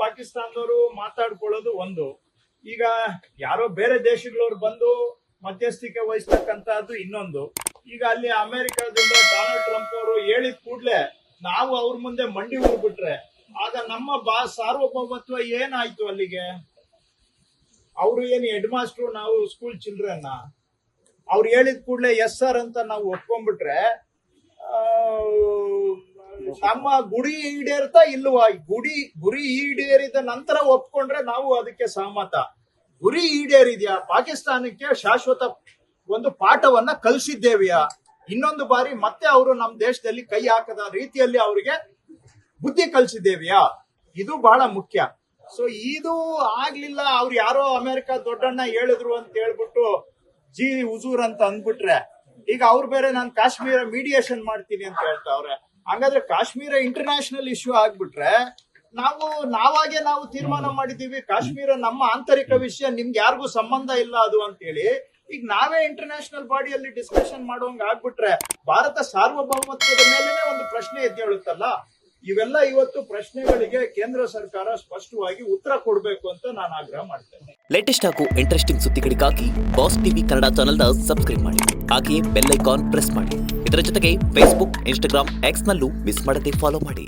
ಪಾಕಿಸ್ತಾನದವರು ಮಾತಾಡ್ಕೊಳ್ಳೋದು ಒಂದು. ಈಗ ಯಾರೋ ಬೇರೆ ದೇಶಗಳವ್ರು ಬಂದು ಮಧ್ಯಸ್ಥಿಕೆ ವಹಿಸ್ತಕ್ಕಂತಹದ್ದು ಇನ್ನೊಂದು. ಈಗ ಅಲ್ಲಿ ಅಮೆರಿಕದಿಂದ ಡೊನಾಲ್ಡ್ ಟ್ರಂಪ್ ಅವರು ಹೇಳಿದ ಕೂಡ್ಲೆ ನಾವು ಅವ್ರ ಮುಂದೆ ಮಂಡಿ ಊರ್ಬಿಟ್ರೆ ಆಗ ನಮ್ಮ ಸಾರ್ವಭೌಮತ್ವ ಏನಾಯ್ತು ಅಲ್ಲಿಗೆ? ಅವರು ಏನು ಹೆಡ್ ಮಾಸ್ಟ್ರು, ನಾವು ಸ್ಕೂಲ್ ಚಿಲ್ಡ್ರನ್ನ. ಅವ್ರು ಹೇಳಿದ ಕೂಡ್ಲೆ ಎಸ್ ಸರ್ ಅಂತ ನಾವು ಒಪ್ಕೊಂಡ್ಬಿಟ್ರೆ ನಮ್ಮ ಗುರಿ ಈಡೇರ್ತಾ ಇಲ್ವಾ? ಗುರಿ ಈಡೇರಿದ ನಂತರ ಒಪ್ಕೊಂಡ್ರೆ ನಾವು ಅದಕ್ಕೆ ಸಹಮತ. ಗುರಿ ಈಡೇರಿದ್ಯಾ? ಪಾಕಿಸ್ತಾನಕ್ಕೆ ಶಾಶ್ವತ ಒಂದು ಪಾಠವನ್ನ ಕಲಿಸಿದ್ದೇವೆಯಾ? ಇನ್ನೊಂದು ಬಾರಿ ಮತ್ತೆ ಅವರು ನಮ್ಮ ದೇಶದಲ್ಲಿ ಕೈ ಹಾಕದ ರೀತಿಯಲ್ಲಿ ಅವರಿಗೆ ಬುದ್ಧಿ ಕಲಿಸಿದ್ದೇವೆಯಾ? ಇದು ಬಹಳ ಮುಖ್ಯ. ಸೊ ಇದು ಆಗ್ಲಿಲ್ಲ. ಅವ್ರು ಯಾರೋ ಅಮೆರಿಕ ದೊಡ್ಡಣ್ಣ ಹೇಳಿದ್ರು ಅಂತ ಹೇಳ್ಬಿಟ್ಟು ಜಿ ಹುಜೂರ್ ಅಂತ ಅಂದ್ಬಿಟ್ರೆ ಈಗ ಅವ್ರು ಬೇರೆ ನಾನು ಕಾಶ್ಮೀರ ಮೀಡಿಯೇಷನ್ ಮಾಡ್ತೀನಿ ಅಂತ ಹೇಳ್ತಾವ್ರೆ. ಹಾಗಾದ್ರೆ ಕಾಶ್ಮೀರ ಇಂಟರ್ನ್ಯಾಷನಲ್ ಇಶ್ಯೂ ಆಗ್ಬಿಟ್ರೆ ನಾವಾಗೆ ನಾವು ತೀರ್ಮಾನ ಮಾಡಿದೀವಿ ಕಾಶ್ಮೀರ ನಮ್ಮ ಆಂತರಿಕ ವಿಷಯ, ನಿಮ್ಗೆ ಯಾರಿಗೂ ಸಂಬಂಧ ಇಲ್ಲ ಅದು ಅಂತ ಹೇಳಿ. ಈಗ ನಾವೇ ಇಂಟರ್ನ್ಯಾಷನಲ್ ಬಾಡಿಯಲ್ಲಿ ಡಿಸ್ಕಷನ್ ಮಾಡುವಂಗ ಆಗ್ಬಿಟ್ರೆ ಭಾರತ ಸಾರ್ವಭೌಮತ್ವದ ಮೇಲೆನೆ ಒಂದು ಪ್ರಶ್ನೆ ಎದ್ದೇಳುತ್ತಲ್ಲ. ಇವೆಲ್ಲ ಇವತ್ತು ಪ್ರಶ್ನೆಗಳಿಗೆ ಕೇಂದ್ರ ಸರ್ಕಾರ ಸ್ಪಷ್ಟವಾಗಿ ಉತ್ತರ ಕೊಡಬೇಕು ಅಂತ ನಾನು ಆಗ್ರಹ ಮಾಡ್ತೇನೆ. ಲೇಟೆಸ್ಟ್ ಹಾಗೂ ಇಂಟ್ರೆಸ್ಟಿಂಗ್ ಸುದ್ದಿಗಳಿಗಾಗಿ ಬಾಸ್ ಟಿವಿ ಕನ್ನಡ ಚಾನೆಲ್ನ ಸಬ್ಸ್ಕ್ರೈಬ್ ಮಾಡಿ, ಹಾಗೆಯೇ ಬೆಲ್ ಐಕಾನ್ ಪ್ರೆಸ್ ಮಾಡಿ. ಇದರ ಜೊತೆಗೆ ಫೇಸ್ಬುಕ್, ಇನ್ಸ್ಟಾಗ್ರಾಮ್, ಎಕ್ಸ್ ನಲ್ಲೂ ಮಿಸ್ ಮಾಡದೆ ಫಾಲೋ ಮಾಡಿ.